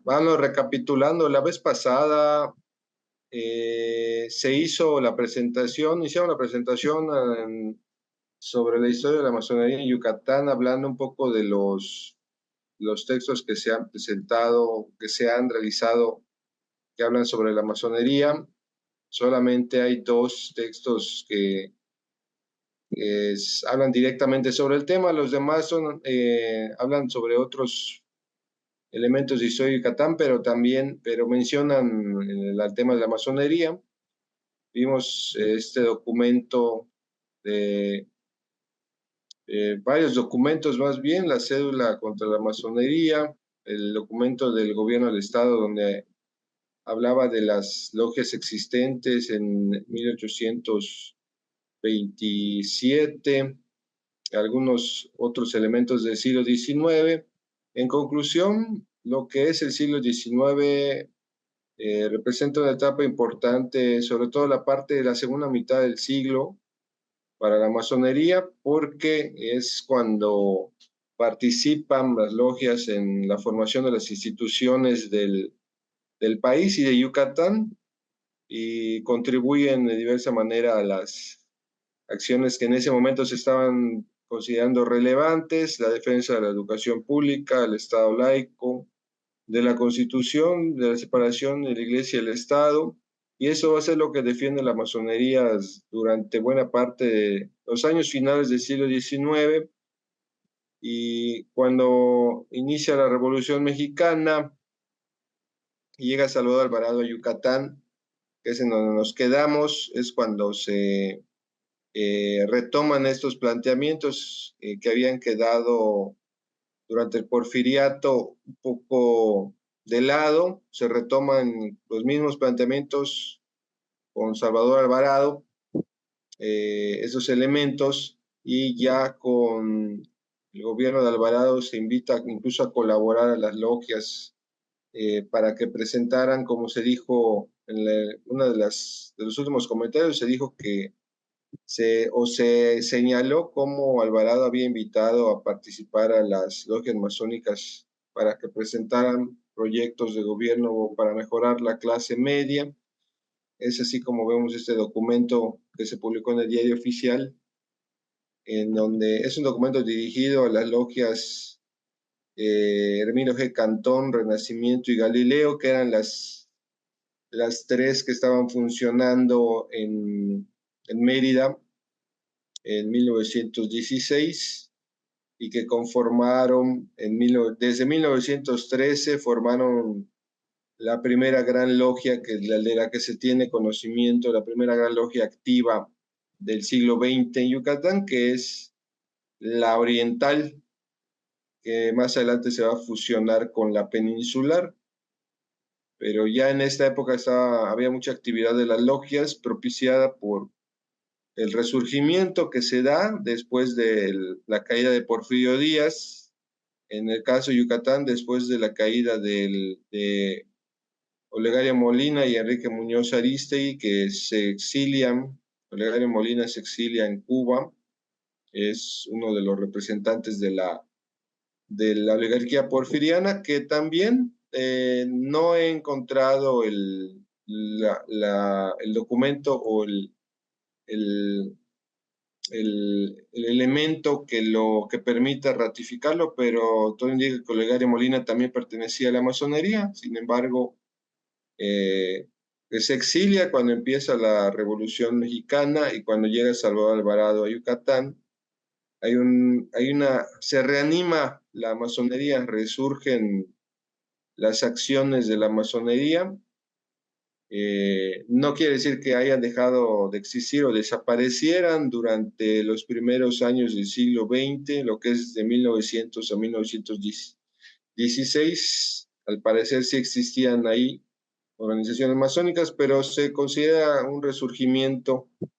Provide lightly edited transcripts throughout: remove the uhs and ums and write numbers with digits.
Bueno, recapitulando, la vez pasada se hizo la presentación, hicieron la presentación sobre la historia de la masonería en Yucatán, hablando un poco de los textos que se han presentado, que se han realizado, que hablan sobre la masonería. Solamente hay dos textos que hablan directamente sobre el tema, los demás hablan sobre otros elementos de historia de Yucatán, pero mencionan el tema de la masonería. Vimos este documento de varios documentos más bien, la cédula contra la masonería, el documento del gobierno del estado donde hablaba de las logias existentes en 1827, algunos otros elementos del siglo XIX. En conclusión, lo que es el siglo XIX representa una etapa importante, sobre todo la parte de la segunda mitad del siglo, para la masonería, porque es cuando participan las logias en la formación de las instituciones del país y de Yucatán, y contribuyen de diversa manera a las acciones que en ese momento se estaban considerando relevantes: la defensa de la educación pública, el Estado laico, de la Constitución, de la separación de la Iglesia y el Estado. Y eso va a ser lo que defiende la masonería durante buena parte de los años finales del siglo XIX. Y cuando inicia la Revolución Mexicana y llega Salvador Alvarado a Yucatán, que es en donde nos quedamos, es cuando se retoman estos planteamientos que habían quedado durante el porfiriato un poco de lado. Se retoman los mismos planteamientos con Salvador Alvarado, esos elementos, y ya con el gobierno de Alvarado se invita incluso a colaborar a las logias para que presentaran, como se dijo en una de los últimos comentarios, se dijo que se señaló cómo Alvarado había invitado a participar a las logias masónicas para que presentaran proyectos de gobierno para mejorar la clase media. Es así como vemos este documento que se publicó en el Diario Oficial, en donde es un documento dirigido a las logias Herminio G. Cantón, Renacimiento y Galileo, que eran las tres que estaban funcionando en Mérida en 1916, y que conformaron desde 1913, formaron la primera gran logia de la que se tiene conocimiento, la primera gran logia activa del siglo XX en Yucatán, que es la Oriental, que más adelante se va a fusionar con la Peninsular. Pero ya en esta época había mucha actividad de las logias, propiciada por el resurgimiento que se da después de la caída de Porfirio Díaz, en el caso de Yucatán, después de la caída de Olegario Molina y Enrique Muñoz Arístegui, que se exilian. Olegario Molina se exilia en Cuba, es uno de los representantes de la oligarquía porfiriana, que también no he encontrado el documento o el, el elemento que permita ratificarlo, pero todo indica que Olegario Molina también pertenecía a la masonería. Sin embargo, que se exilia cuando empieza la Revolución Mexicana, y cuando llega Salvador Alvarado a Yucatán, se reanima la masonería, resurgen las acciones de la masonería. No quiere decir que hayan dejado de existir o desaparecieran durante los primeros años del siglo XX, lo que es de 1900 a 1916. Al parecer sí existían ahí organizaciones masónicas, pero se considera que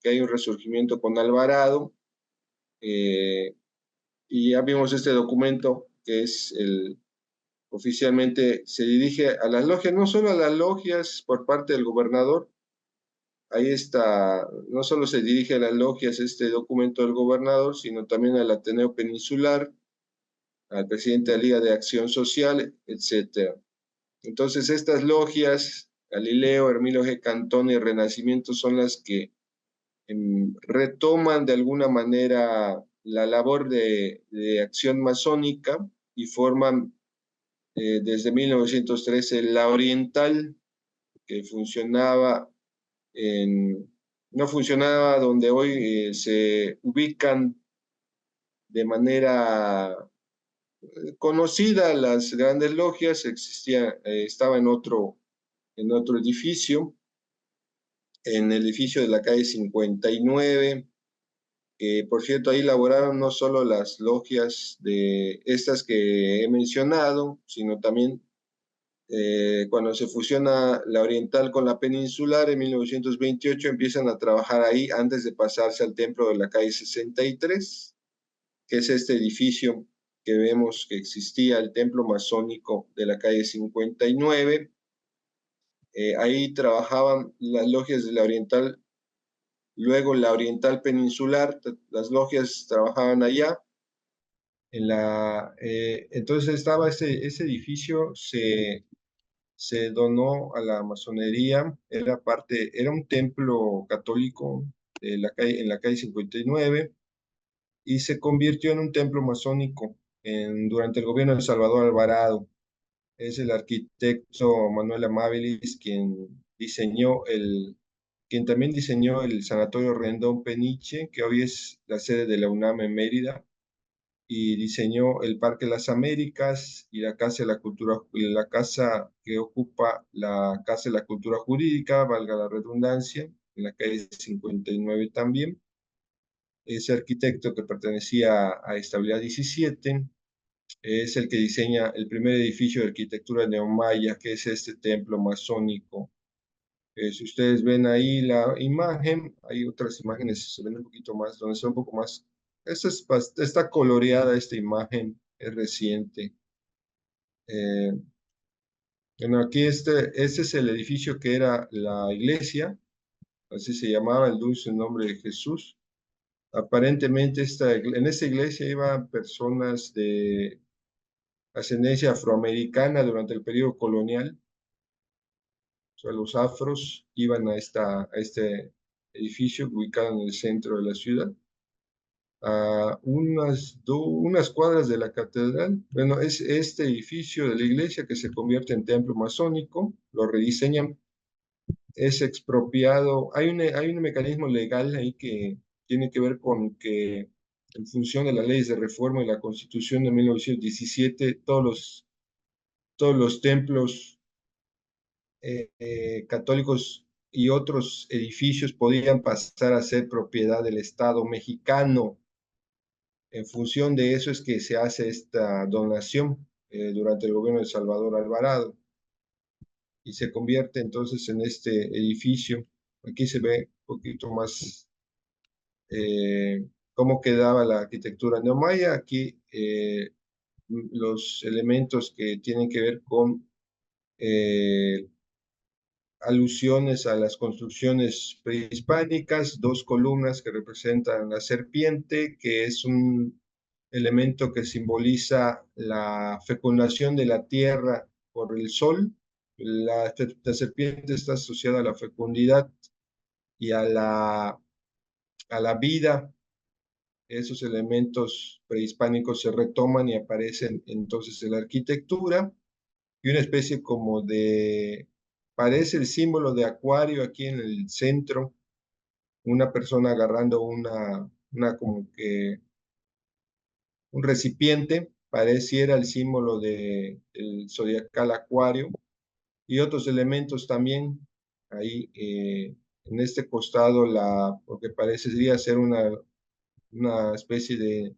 hay un resurgimiento con Alvarado. Y ya vimos este documento que oficialmente se dirige a las logias, no solo a las logias por parte del gobernador. Ahí está, no solo se dirige a las logias este documento del gobernador, sino también al Ateneo Peninsular, al presidente de la Liga de Acción Social, etcétera. Entonces, estas logias, Galileo, Hermilo G. Cantón y Renacimiento, son las que retoman de alguna manera la labor de acción masónica y forman desde 1913 la Oriental, que funcionaba no funcionaba donde hoy se ubican de manera conocida las grandes logias, estaba en otro edificio, en el edificio de la calle 59, que por cierto ahí laboraron no solo las logias de estas que he mencionado, sino también cuando se fusiona la oriental con la peninsular en 1928 empiezan a trabajar ahí antes de pasarse al templo de la calle 63, que es este edificio que vemos que existía, el templo masónico de la calle 59. Ahí trabajaban las logias de la oriental, luego la oriental peninsular, las logias trabajaban allá. Entonces estaba ese edificio, se donó a la masonería, era un templo católico en la calle 59 y se convirtió en un templo masónico durante el gobierno de Salvador Alvarado. Es el arquitecto Manuel Amabilis quien también diseñó el Sanatorio Rendón Peniche, que hoy es la sede de la UNAM en Mérida, y diseñó el Parque Las Américas y la Casa de la Cultura, la casa que ocupa la Casa de la Cultura Jurídica, valga la redundancia, en la calle 59 también. Ese arquitecto que pertenecía a Estabilidad 17 es el que diseña el primer edificio de arquitectura neomaya, que es este templo masónico. Si ustedes ven ahí la imagen, hay otras imágenes, se ven un poquito más, donde se ve un poco más. Está coloreada esta imagen, es reciente. Bueno, aquí este es el edificio que era la iglesia, así se llamaba, el dulce nombre de Jesús. Aparentemente en esta iglesia iban personas de ascendencia afroamericana durante el periodo colonial. O sea, los afros iban a este edificio ubicado en el centro de la ciudad, a unas cuadras de la catedral. Bueno, es este edificio de la iglesia que se convierte en templo masónico, lo rediseñan, es expropiado. Hay un mecanismo legal ahí que tiene que ver con que en función de las leyes de reforma y la Constitución de 1917, todos los templos católicos y otros edificios podían pasar a ser propiedad del Estado mexicano. En función de eso es que se hace esta donación durante el gobierno de Salvador Alvarado y se convierte entonces en este edificio. Aquí se ve un poquito más cómo quedaba la arquitectura neomaya. Aquí los elementos que tienen que ver con eh, alusiones a las construcciones prehispánicas, dos columnas que representan la serpiente, que es un elemento que simboliza la fecundación de la tierra por el sol. La serpiente está asociada a la fecundidad y a la vida. Esos elementos prehispánicos se retoman y aparecen entonces en la arquitectura y una especie como parece el símbolo de Acuario aquí en el centro, una persona agarrando una como que un recipiente, pareciera el símbolo del zodiacal Acuario, y otros elementos también ahí en este costado, lo que parecería ser una especie de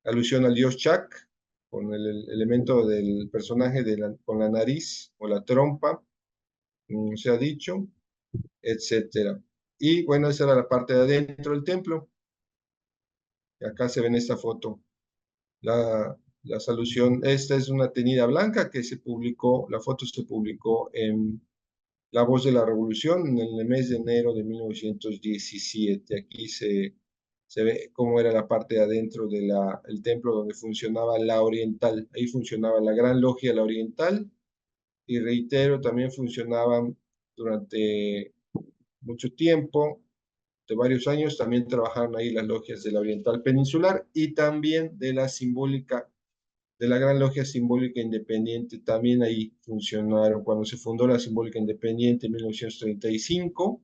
alusión al dios Chak, con el elemento del personaje con la nariz o la trompa, se ha dicho, etcétera. Y bueno, esa era la parte de adentro del templo. Acá se ve en esta foto la solución. Esta es una tenida blanca que se publicó, la foto se publicó en La Voz de la Revolución en el mes de enero de 1917. Aquí se ve cómo era la parte de adentro del templo donde funcionaba la oriental. Ahí funcionaba la Gran Logia, la oriental, y reitero, también funcionaban durante mucho tiempo, de varios años, también trabajaron ahí las logias de la Oriental Peninsular y también de la Simbólica, de la Gran Logia Simbólica Independiente, también ahí funcionaron cuando se fundó la Simbólica Independiente en 1935.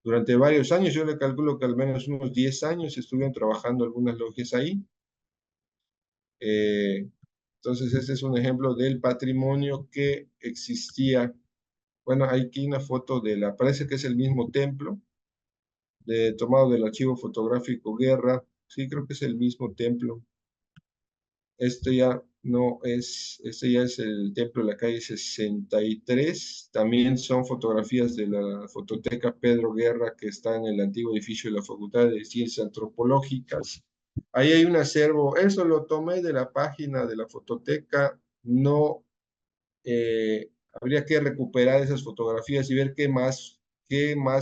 Durante varios años, yo le calculo que al menos unos 10 años estuvieron trabajando algunas logias ahí. Eh, entonces, este es un ejemplo del patrimonio que existía. Bueno, hay aquí una foto de la, parece que es el mismo templo, tomado del archivo fotográfico Guerra. Sí, creo que es el mismo templo. Este ya no es, este ya es el templo de la calle 63. También son fotografías de la fototeca Pedro Guerra que está en el antiguo edificio de la Facultad de Ciencias Antropológicas. Ahí hay un acervo, eso lo tomé de la página de la fototeca, no habría que recuperar esas fotografías y ver qué más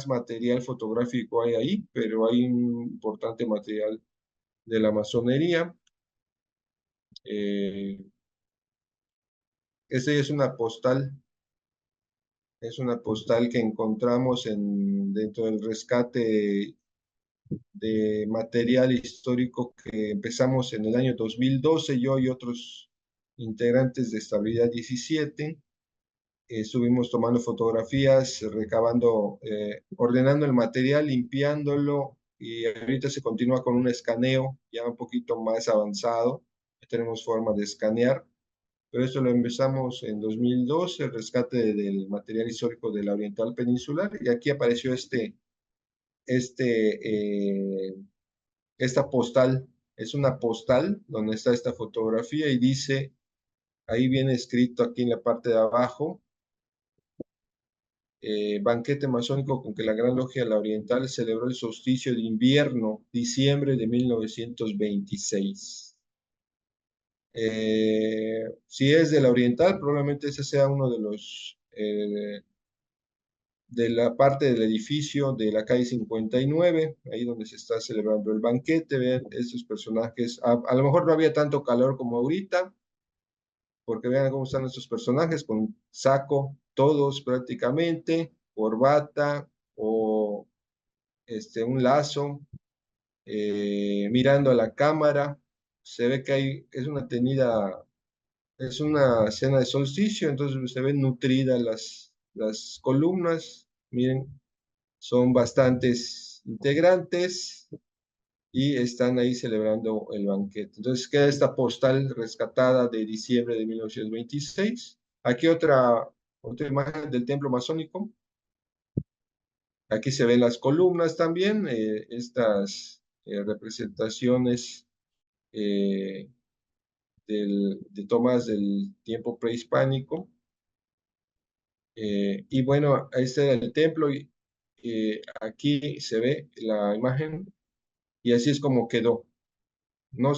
material fotográfico hay ahí, pero hay un importante material de la masonería. Eh, Esta es una postal que encontramos dentro del rescate de material histórico que empezamos en el año 2012, yo y otros integrantes de Estabilidad 17. Estuvimos tomando fotografías, recabando, ordenando el material, limpiándolo y ahorita se continúa con un escaneo ya un poquito más avanzado. Tenemos forma de escanear, pero esto lo empezamos en 2012, el rescate del material histórico de la Oriental Peninsular, y aquí apareció este, esta postal. Es una postal donde está esta fotografía y dice, ahí viene escrito aquí en la parte de abajo, banquete masónico con que la Gran Logia de la Oriental celebró el solsticio de invierno, diciembre de 1926. Si es de la Oriental, probablemente ese sea uno de los de la parte del edificio de la calle 59, ahí donde se está celebrando el banquete. Vean estos personajes, a lo mejor no había tanto calor como ahorita, porque vean cómo están estos personajes con saco, todos prácticamente, corbata o un lazo, mirando a la cámara. Se ve que es una tenida, es una cena de solsticio, entonces se ven nutridas las columnas. Miren, son bastantes integrantes y están ahí celebrando el banquete. Entonces queda esta postal rescatada de diciembre de 1926. Aquí otra imagen del templo masónico. Aquí se ven las columnas también, estas representaciones eh, de tomas del tiempo prehispánico. Y bueno, este era el templo y aquí se ve la imagen y así es como quedó. No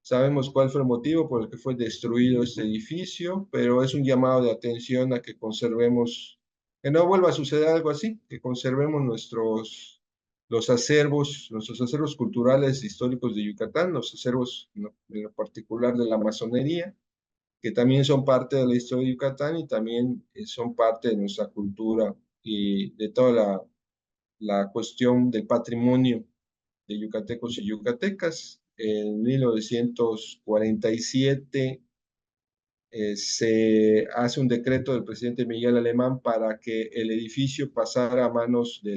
sabemos cuál fue el motivo por el que fue destruido este edificio, pero es un llamado de atención a que conservemos, que no vuelva a suceder algo así, que conservemos nuestros acervos culturales históricos de Yucatán, los acervos en lo particular de la masonería, que también son parte de la historia de Yucatán y también son parte de nuestra cultura y de toda la cuestión del patrimonio de yucatecos y yucatecas. En 1947 se hace un decreto del presidente Miguel Alemán para que el edificio pasara a manos de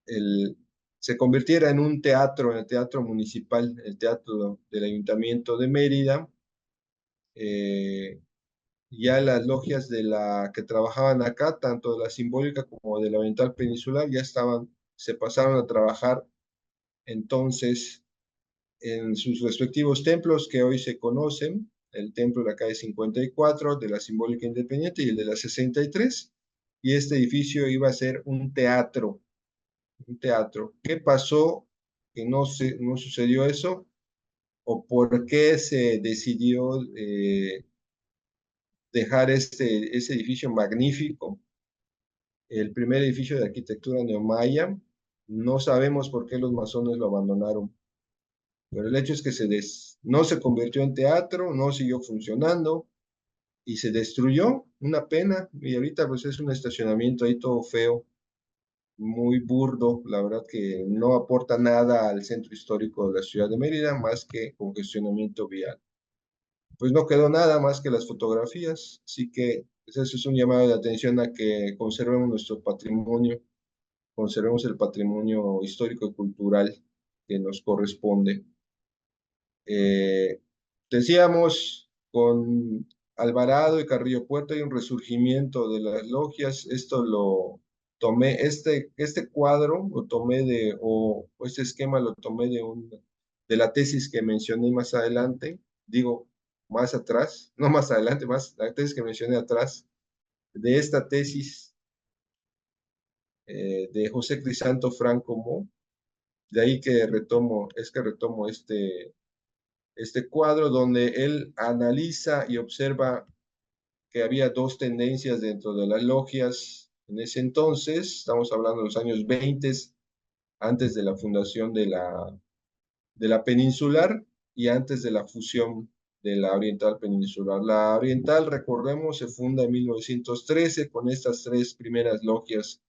el, se convirtiera en un teatro, en el teatro municipal, el teatro del Ayuntamiento de Mérida. Eh, ya las logias de la que trabajaban acá, tanto de la Simbólica como de la Oriental Peninsular, ya se pasaron a trabajar entonces en sus respectivos templos que hoy se conocen, el templo de la calle 54, de la Simbólica Independiente y el de la 63, y este edificio iba a ser un teatro, un teatro. ¿Qué pasó que no sucedió eso? ¿O por qué se decidió dejar ese edificio magnífico, el primer edificio de arquitectura neomaya? No sabemos por qué los masones lo abandonaron. Pero el hecho es que no se convirtió en teatro, no siguió funcionando y se destruyó, una pena. Y ahorita pues es un estacionamiento ahí todo feo, muy burdo, la verdad que no aporta nada al centro histórico de la ciudad de Mérida más que congestionamiento vial. Pues no quedó nada más que las fotografías, así que pues, eso es un llamado de atención a que conservemos nuestro patrimonio, conservemos el patrimonio histórico y cultural que nos corresponde. Eh, Decíamos, con Alvarado y Carrillo Puerto hay un resurgimiento de las logias. Esto lo tomé, este cuadro lo tomé o este esquema lo tomé de la tesis que mencioné más adelante, digo, más atrás, no más adelante, más la tesis que mencioné atrás, de esta tesis de José Crisanto Franco Mo, de ahí que retomo este cuadro donde él analiza y observa que había dos tendencias dentro de las logias en ese entonces, estamos hablando de los años 20, antes de la fundación de la peninsular y antes de la fusión de la oriental peninsular. La oriental, recordemos, se funda en 1913 con estas tres primeras logias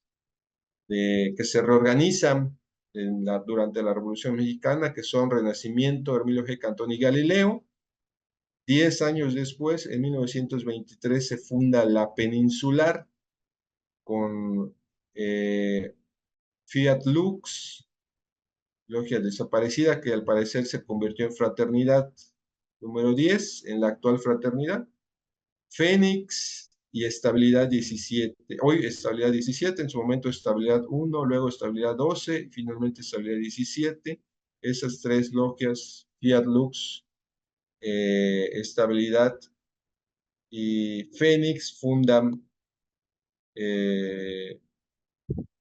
que se reorganizan durante la Revolución Mexicana, que son Renacimiento, Hermilio G. Cantón y Galileo. 10 años después, en 1923, se funda la Peninsular con eh, Fiat Lux, logia desaparecida, que al parecer se convirtió en Fraternidad número 10, en la actual Fraternidad, Fénix y Estabilidad 17. Hoy Estabilidad 17, en su momento Estabilidad 1, luego Estabilidad 12, y finalmente Estabilidad 17. Esas tres logias, Fiat Lux, Estabilidad y Fénix, fundan eh,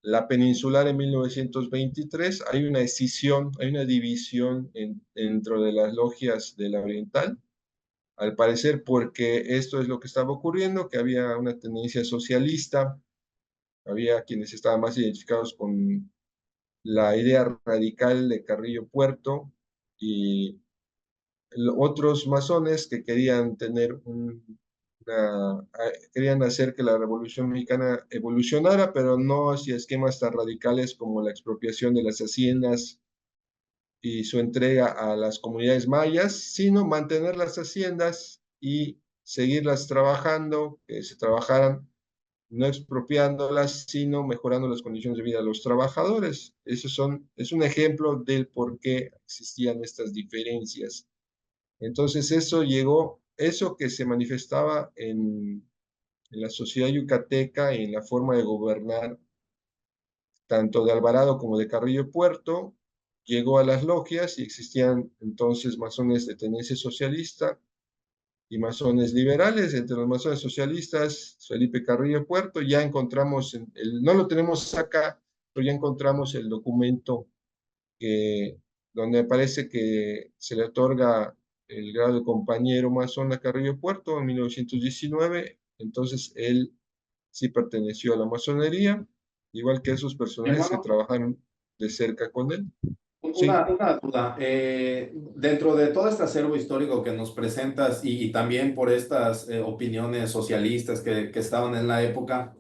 la Peninsular en 1923. Hay una escisión, hay una división dentro de las logias de la Oriental, al parecer porque esto es lo que estaba ocurriendo, que había una tendencia socialista, había quienes estaban más identificados con la idea radical de Carrillo Puerto y otros masones que querían querían hacer que la Revolución Mexicana evolucionara, pero no hacia esquemas tan radicales como la expropiación de las haciendas y su entrega a las comunidades mayas, sino mantener las haciendas y seguirlas trabajando, que se trabajaran no expropiándolas, sino mejorando las condiciones de vida de los trabajadores. Es un ejemplo del por qué existían estas diferencias. Entonces eso que se manifestaba en la sociedad yucateca y en la forma de gobernar, tanto de Alvarado como de Carrillo Puerto, llegó a las logias y existían entonces masones de tendencia socialista y masones liberales. Entre los masones socialistas, Felipe Carrillo Puerto, ya encontramos, no lo tenemos acá, pero ya encontramos el documento que, donde parece que se le otorga el grado de compañero masón a Carrillo Puerto en 1919. Entonces él sí perteneció a la masonería, igual que esos personajes que Hermano, trabajaron de cerca con él. Sí, una duda. Dentro de todo este acervo histórico que nos presentas y también por estas opiniones socialistas que estaban en la época,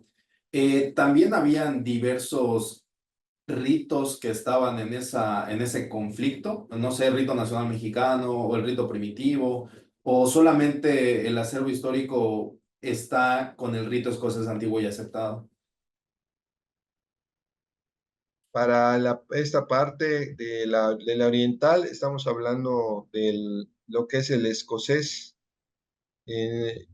también habían diversos ritos que estaban en ese conflicto, no sé, el rito nacional mexicano o el rito primitivo, o solamente el acervo histórico está con el rito escocés antiguo y aceptado. para esta parte de la oriental estamos hablando de lo que es el escocés. Eh,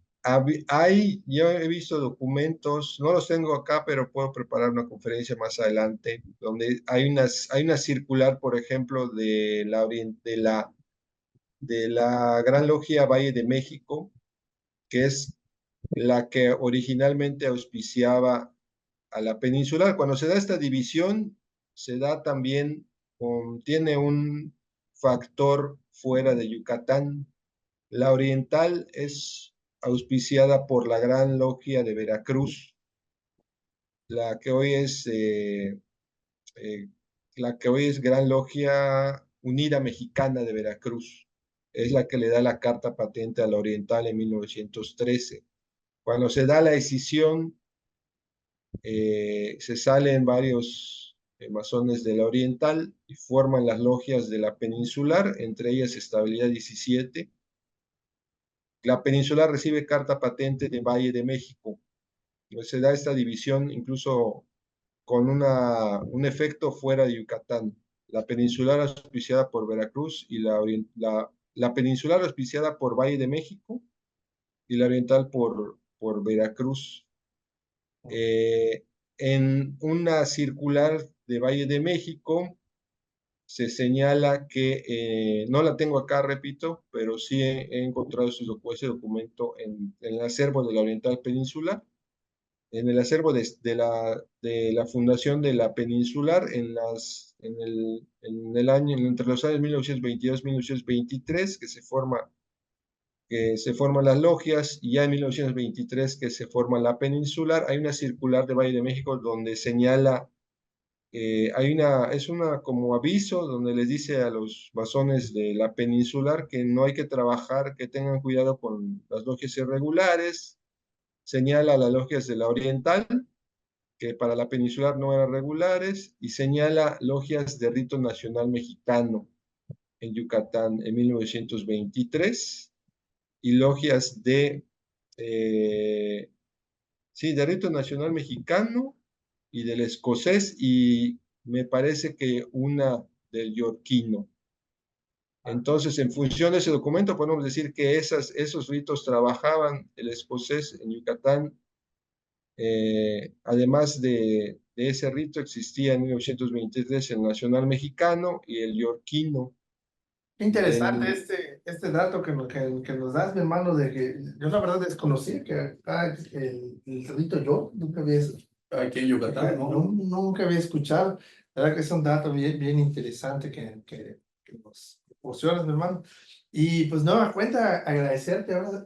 yo he visto documentos, no los tengo acá, pero puedo preparar una conferencia más adelante, donde hay una circular, por ejemplo, de la Gran Logia Valle de México, que es la que originalmente auspiciaba a la peninsular. Cuando se da esta división, se da también, tiene un factor fuera de Yucatán. La oriental es auspiciada por la Gran Logia de Veracruz, la que hoy es, eh, la que hoy es Gran Logia Unida Mexicana de Veracruz. Es la que le da la carta patente a la Oriental en 1913. Cuando se da la decisión, se salen varios masones de la Oriental y forman las logias de la Peninsular, entre ellas Estabilidad 17. La Peninsular recibe carta patente de Valle de México. Se da esta división incluso con un efecto fuera de Yucatán. La peninsular auspiciada por Veracruz y la peninsular auspiciada por Valle de México y la oriental por Veracruz. En una circular de Valle de México se señala que, no la tengo acá, repito, pero sí he encontrado ese documento en el acervo de la Oriental Peninsular, en el acervo de la fundación de la Peninsular en el año, entre los años 1922 y 1923, que se forman las logias, y ya en 1923 que se forma la Peninsular. Hay una circular de Valle de México donde señala, es una como aviso donde les dice a los masones de la Peninsular que no hay que trabajar, que tengan cuidado con las logias irregulares. Señala a las logias de la Oriental, que para la peninsular no eran regulares, y señala logias de rito nacional mexicano en Yucatán en 1923, y logias eh, sí, de rito nacional mexicano y del escocés, y me parece que una del yorquino. Entonces, en función de ese documento, podemos decir que esos ritos trabajaban el escocés en Yucatán. Además de ese rito, existía en 1923 el nacional mexicano y el yorquino. Qué interesante En, este dato que nos das, mi hermano, de que yo la verdad desconocía que acá el rito yo nunca había, Aquí en Yucatán, ¿no? nunca había escuchado. La verdad que es un dato bien interesante que nos proporcionas, mi hermano. Y pues nueva cuenta, agradecerte ahora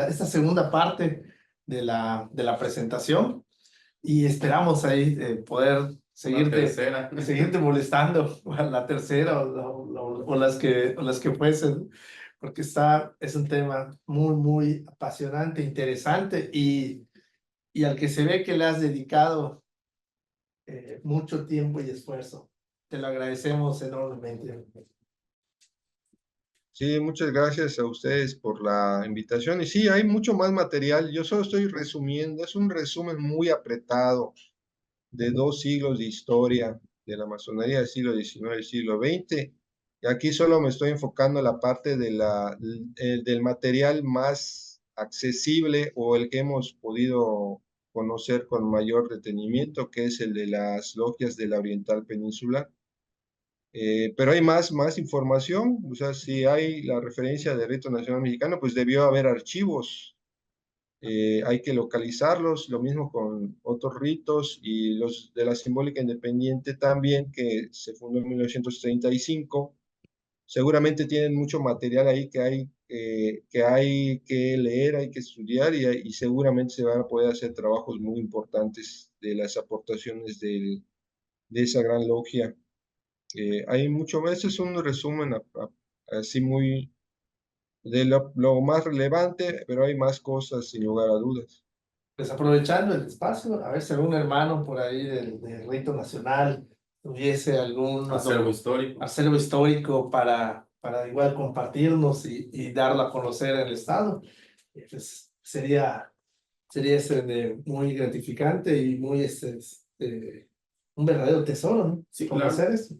esta segunda parte de la presentación y esperamos ahí poder seguirte molestando a la tercera o las que fuesen, porque es un tema muy apasionante, interesante y al que se ve que le has dedicado mucho tiempo y esfuerzo. Te lo agradecemos enormemente. sí, muchas gracias a ustedes por la invitación. Y sí, hay mucho más material. Yo solo estoy resumiendo, es un resumen muy apretado de 2 siglos de historia de la masonería del siglo XIX y siglo XX. Y aquí solo me estoy enfocando en la parte del material más accesible, o el que hemos podido conocer con mayor detenimiento, que es el de las logias de la Oriental Peninsular. Pero hay más información. O sea, si hay la referencia de rito nacional mexicano, pues debió haber archivos. Hay que localizarlos, lo mismo con otros ritos, y los de la Simbólica Independiente también, que se fundó en 1935. Seguramente tienen mucho material ahí que hay que leer, hay que estudiar, y seguramente se van a poder hacer trabajos muy importantes de las aportaciones de esa gran logia. Hay mucho más. Este es un resumen así muy de lo más relevante, pero hay más cosas sin lugar a dudas. Pues aprovechando el espacio, a ver si algún hermano por ahí del rito nacional tuviese algún acervo histórico para igual compartirnos y darlo a conocer en el Estado. Pues sería muy gratificante y muy un verdadero tesoro, ¿no? Sí, claro. Conocer eso.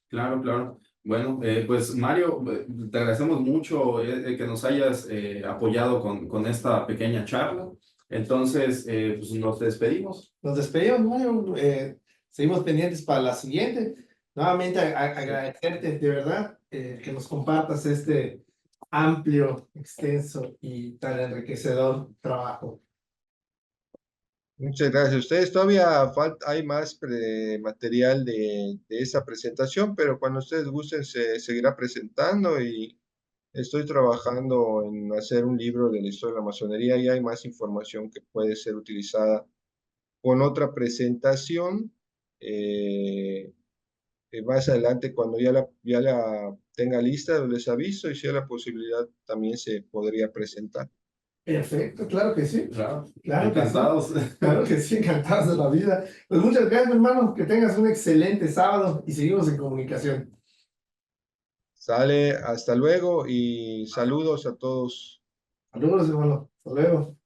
Claro. Bueno, pues Mario, te agradecemos mucho que nos hayas apoyado con esta pequeña charla. Entonces, pues nos despedimos. Nos despedimos, Mario. Seguimos pendientes para la siguiente. Nuevamente agradecerte de verdad que nos compartas este amplio, extenso y tan enriquecedor trabajo. Muchas gracias a ustedes. Todavía hay más material de esa presentación, pero cuando ustedes gusten se seguirá presentando, y estoy trabajando en hacer un libro de la historia de la masonería, y hay más información que puede ser utilizada con otra presentación. más adelante, cuando ya la tenga lista, les aviso y si hay la posibilidad, también se podría presentar. Perfecto, claro que sí. Claro, Claro que sí. encantados. Claro que sí, encantados de la vida. Pues muchas gracias, hermano. Que tengas un excelente sábado y seguimos en comunicación. Sale, hasta luego y saludos a todos. Saludos, hermano. Hasta luego.